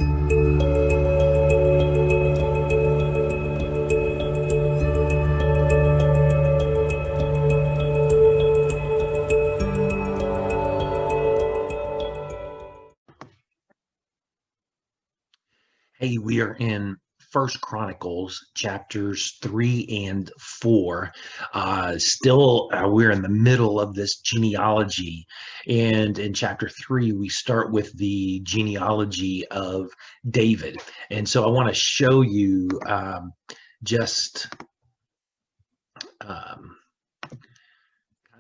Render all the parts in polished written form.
Hey, we are in First Chronicles chapters 3 and 4. We're in the middle of this genealogy, and in chapter 3 we start with the genealogy of David. And so I want to show you just kind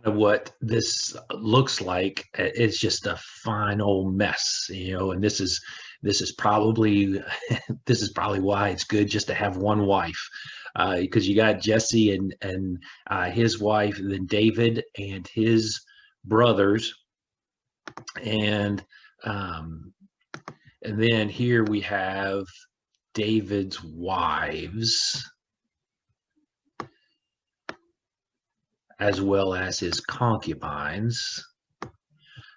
of what this looks like. It's just a fine old mess, and this is probably this is probably why it's good just to have one wife, because you got Jesse and his wife, and then David and his brothers, and then here we have David's wives, as well as his concubines.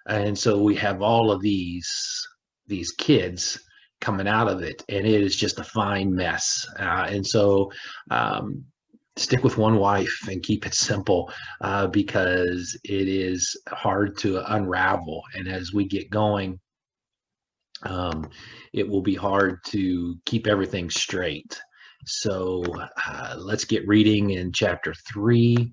And so we have all of these kids coming out of it, and it is just a fine mess. And so stick with one wife and keep it simple, because it is hard to unravel. And as we get going, it will be hard to keep everything straight. So let's get reading in chapter 3.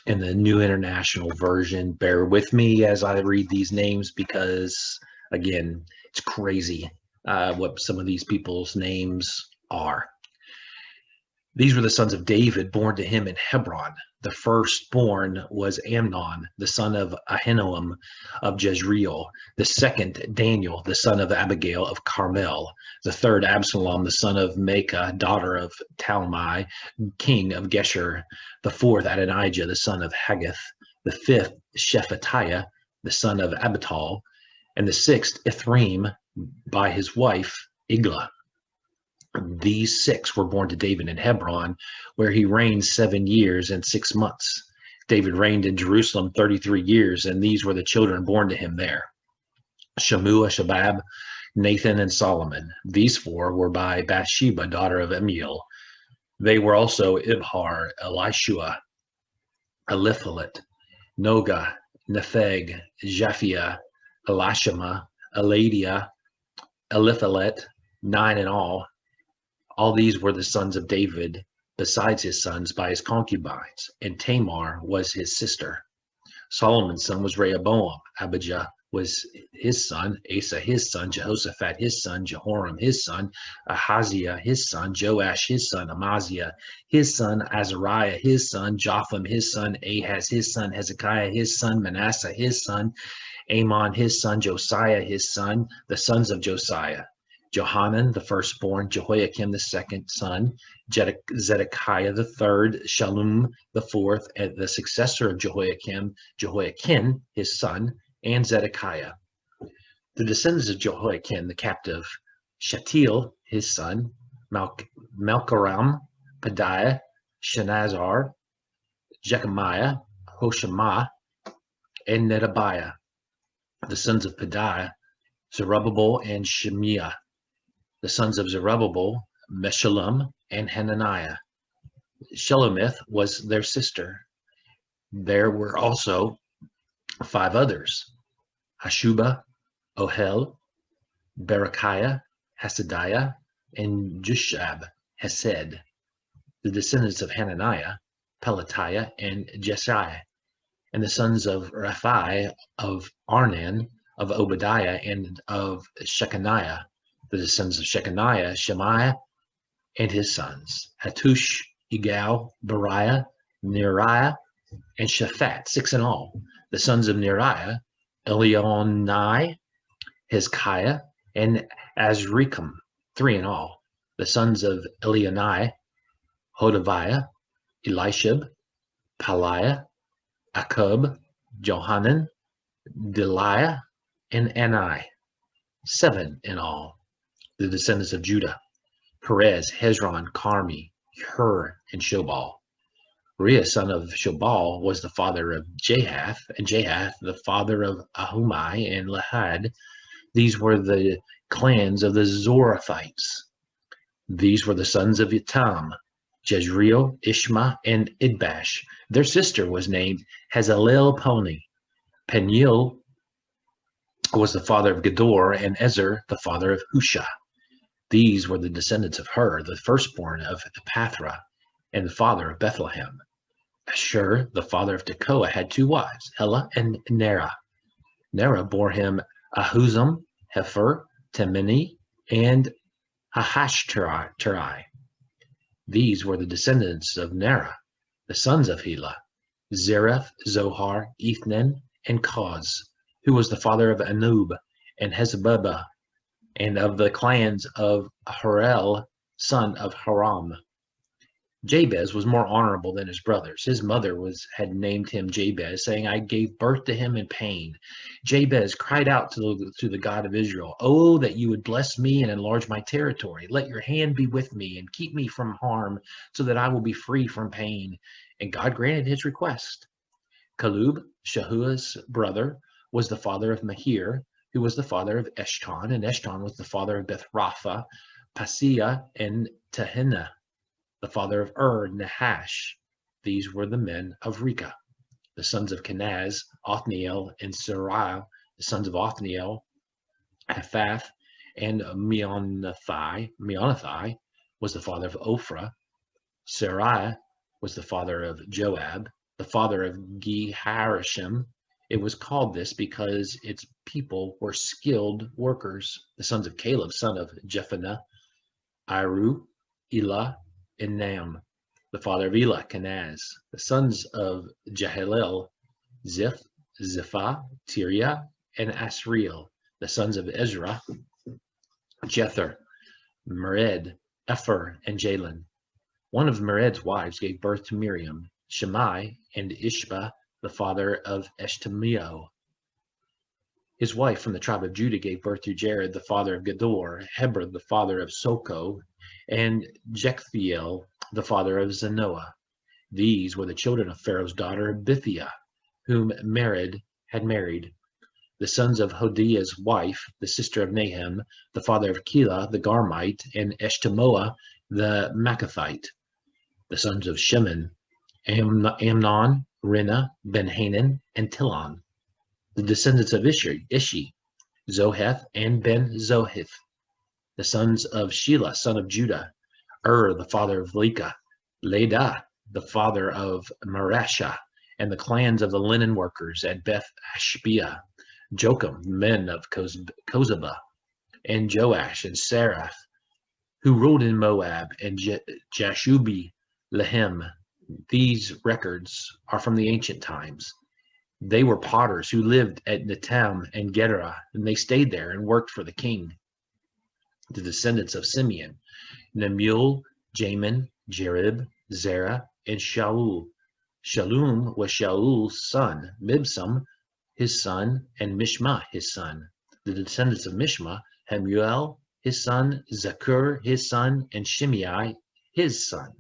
In the New International Version. Bear with me as I read these names, because again, it's crazy what some of these people's names are. These were the sons of David born to him in Hebron. The firstborn was Amnon, the son of Ahinoam of Jezreel. The second, Daniel, the son of Abigail of Carmel. The third, Absalom, the son of Maacah, daughter of Talmai, king of Geshur. The fourth, Adonijah, the son of Haggith. The fifth, Shephatiah, the son of Abital. And the sixth, Ithream, by his wife, Iglah. These 6 were born to David in Hebron, where he reigned 7 years and 6 months. David reigned in Jerusalem 33 years, and these were the children born to him there: Shammua, Shabab, Nathan, and Solomon. These 4 were by Bathsheba, daughter of Amiel. They were also Ibhar, Elishua, Eliphalet, Noga, Nepheg, Japhia, Elishama, Eladia, Eliphalet, 9 in all. All these were the sons of David, besides his sons by his concubines, and Tamar was his sister. Solomon's son was Rehoboam. Abijah was his son, Asa his son, Jehoshaphat his son, Jehoram his son, Ahaziah his son, Joash his son, Amaziah his son, Azariah his son, Jotham his son, Ahaz his son, Hezekiah his son, Manasseh his son, Amon his son, Josiah his son, the sons of Josiah: Johanan the firstborn, Jehoiakim the second son, Zedekiah the third, Shallum the fourth, and the successor of Jehoiakim, Jehoiakim his son, and Zedekiah. The descendants of Jehoiakim the captive: Shealtiel his son, Malchiram, Pedaiah, Shenazar, Jechemiah, Hoshama, and Nedabiah. The sons of Pedaiah: Zerubbabel and Shemiah. The sons of Zerubbabel: Meshullam and Hananiah. Shelomith was their sister. There were also 5 others: Hashubah, Ohel, Berechiah, Hasadiah, and Jushab, Hesed. The descendants of Hananiah: Pelatiah and Jesiah. And the sons of Raphi, of Arnan, of Obadiah, and of Shechaniah. The descendants of Shechaniah: Shemaiah and his sons, Hattush, Igal, Beriah, Neriah, and Shaphat, 6 in all. The sons of Neriah: Elionai, Hezekiah, and Azrikam, 3 in all. The sons of Elionai: Hodaviah, Elishib, Paliah, Akub, Johanan, Deliah, and Anai, 7 in all. The descendants of Judah: Perez, Hezron, Carmi, Hur, and Shobal. Uriah, son of Shobal, was the father of Jahath, and Jahath the father of Ahumai and Lahad. These were the clans of the Zorathites. These were the sons of Etam, Jezreel, Ishma, and Idbash. Their sister was named Hazalel-Poni. Peniel was the father of Gedor, and Ezer the father of Husha. These were the descendants of Hur, the firstborn of Epathra, and the father of Bethlehem. Ashur, the father of Tekoa, had two wives, Helah and Nerah. Nerah bore him Ahuzam, Hefer, Temeni, and Hahashterai. These were the descendants of Nerah, the sons of Helah, Zereth, Zohar, Ethnan, and Koz, who was the father of Anub and Hezebah, and of the clans of Harel, son of Haram. Jabez was more honorable than his brothers. His mother had named him Jabez, saying, I gave birth to him in pain. Jabez cried out to the God of Israel, Oh, that you would bless me and enlarge my territory. Let your hand be with me and keep me from harm, so that I will be free from pain. And God granted his request. Caleb, Shahua's brother, was the father of Mahir, who was the father of Eshton, and Eshton was the father of Bethrapha, Paseah, and Tehinnah, the father of Nahash. These were the men of Reka. The sons of Kenaz, Othniel, and Sariah. The sons of Othniel, Haphath, and Meonothai. Meonothai was the father of Ophrah. Sariah was the father of Joab, the father of Geharashim. It was called this because its people were skilled workers. The sons of Caleb, son of Jephunneh, Iru, Elah, and Nam, the father of Elah, Kenaz. The sons of Jehalel, Ziph, Ziphah, Tiria, and Asriel. The sons of Ezra, Jether, Mered, Epher, and Jalen. One of Mered's wives gave birth to Miriam, Shammai, and Ishba, the father of Eshtemiel. His wife from the tribe of Judah gave birth to Jared, the father of Gedor, Heber, the father of Soko, and Jechthiel, the father of Zanoah. These were the children of Pharaoh's daughter Bithiah, whom Mered had married. The sons of Hodiah's wife, the sister of Nahum, the father of Keilah, the Garmite, and Eshtemoa, the Maacathite. The sons of Shimon, Amnon, Rinnah, Ben-Hanan, and Tilon. The descendants of Ishi, Zoheth, and Ben-Zohith. The sons of Shelah, son of Judah, the father of Leka, Leda, the father of Marashah, and the clans of the linen workers at Beth Ashbea, Jocham, men of Kozabah, and Joash and Sarath, who ruled in Moab, and Jashubi, Lehem. These records are from the ancient times. They were potters who lived at Netam and Gedera, and they stayed there and worked for the king. The descendants of Simeon, Nemuel, Jamin, Jerib, Zerah, and Shaul. Shalom was Shaul's son, Mibsam his son, and Mishma his son. The descendants of Mishma, Hamuel his son, Zakur his son, and Shimei his son.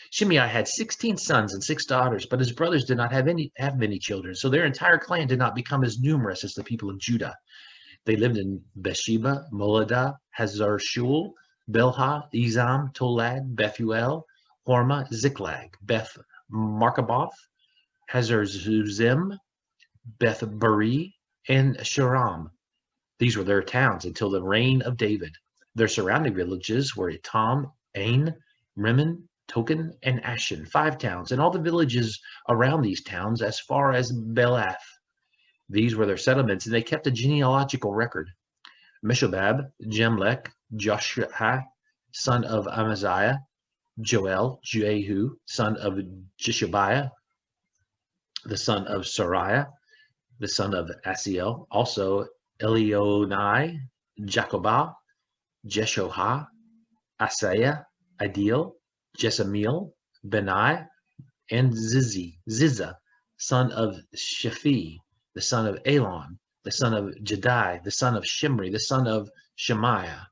Shimei had 16 sons and 6 daughters, but his brothers did not have many children, so their entire clan did not become as numerous as the people of Judah. They lived in Beersheba, Moladah, Hazar-Shul, Belha, Ezam, Tolad, Bethuel, Hormah, Ziklag, Beth Markaboth, Hazar-Zuzim, Beth Bari, and Sharam. These were their towns until the reign of David. Their surrounding villages were Etam, Ain, Rimmon, Token, and Ashen, 5 towns, and all the villages around these towns as far as Belath. These were their settlements, and they kept a genealogical record. Meshobab, Jemlech, Joshua, son of Amaziah, Joel, Jehu, son of Jeshabiah, the son of Sariah, the son of Asiel, also Elionai, Jacobah, Jeshoha, Asaiah, Adil, Jesamiel, Benai, and Ziza, son of Shaphi, the son of Elon, the son of Jedi, the son of Shimri, the son of Shemaiah.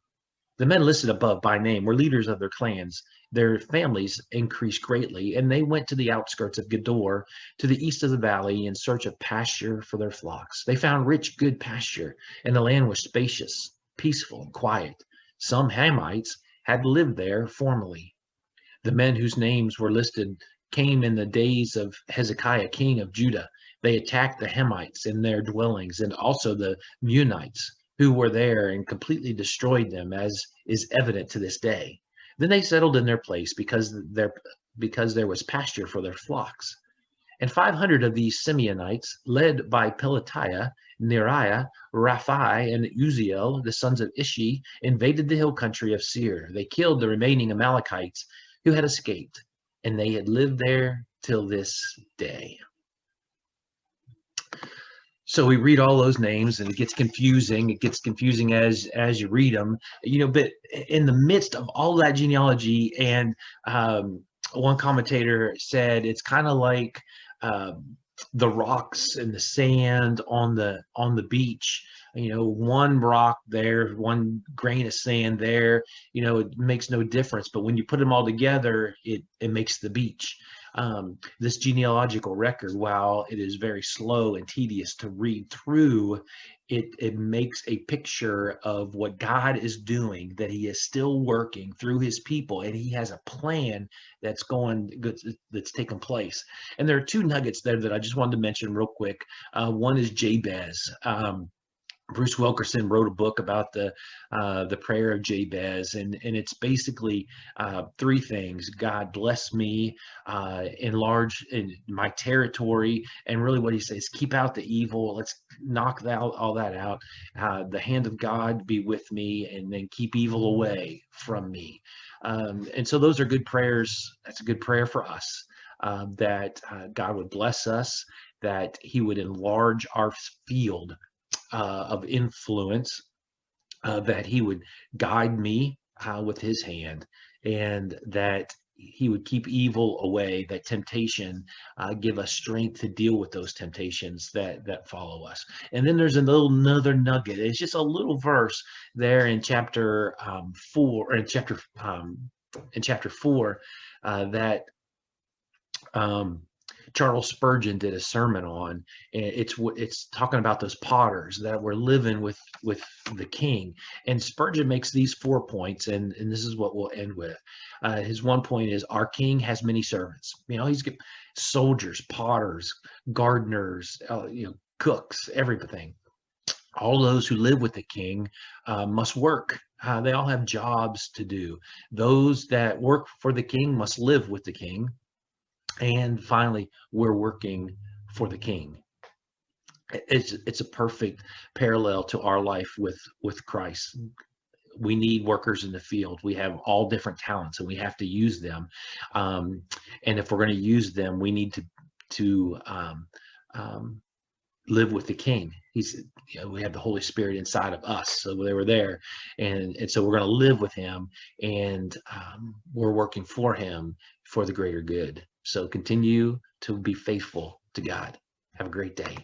The men listed above by name were leaders of their clans, Their families increased greatly, and they went to the outskirts of Gedor, to the east of the valley, in search of pasture for their flocks. They found rich, good pasture, and the land was spacious, peaceful, and quiet. Some Hamites had lived there formerly. The men whose names were listed came in the days of Hezekiah, king of Judah. They attacked the Hamites in their dwellings, and also the Meunites who were there, and completely destroyed them, as is evident to this day. Then they settled in their place because there was pasture for their flocks. And 500 of these Simeonites, led by Pelatiah, Neriah, Raphi, and Uziel, the sons of Ishi, invaded the hill country of Seir. They killed the remaining Amalekites who had escaped, and they had lived there till this day. So we read all those names, and it gets confusing. It gets confusing as you read them, But in the midst of all that genealogy, and one commentator said it's kind of like the rocks and the sand on the beach. One rock there, one grain of sand there. It makes no difference. But when you put them all together, it makes the beach. This genealogical record, while it is very slow and tedious to read through, it makes a picture of what God is doing, that he is still working through his people, and he has a plan that's taken place. And there are two nuggets there that I just wanted to mention real quick. One is Jabez. Bruce Wilkerson wrote a book about the Prayer of Jabez, and it's basically three things: God bless me, enlarge in my territory, and really what he says, keep out the evil. Let's knock all that out. The hand of God be with me, and then keep evil away from me. And so those are good prayers. That's a good prayer for us, that God would bless us, that he would enlarge our field of influence, that he would guide me with his hand, and that he would keep evil away, that temptation, give us strength to deal with those temptations that follow us. And then there's another nugget. It's just a little verse there in chapter 4, or in chapter 4, that Charles Spurgeon did a sermon on. It's talking about those potters that were living with the king. And Spurgeon makes these 4 points, and this is what we'll end with. His one point is, our king has many servants. He's got soldiers, potters, gardeners, cooks, everything. All those who live with the king must work. They all have jobs to do. Those that work for the king must live with the king. And finally, we're working for the king. It's a perfect parallel to our life with Christ. We need workers in the field. We have all different talents, and we have to use them. And if we're going to use them, we need to live with the king. We have the Holy Spirit inside of us, so they were there, and so we're going to live with him, and we're working for him for the greater good. So continue to be faithful to God. Have a great day.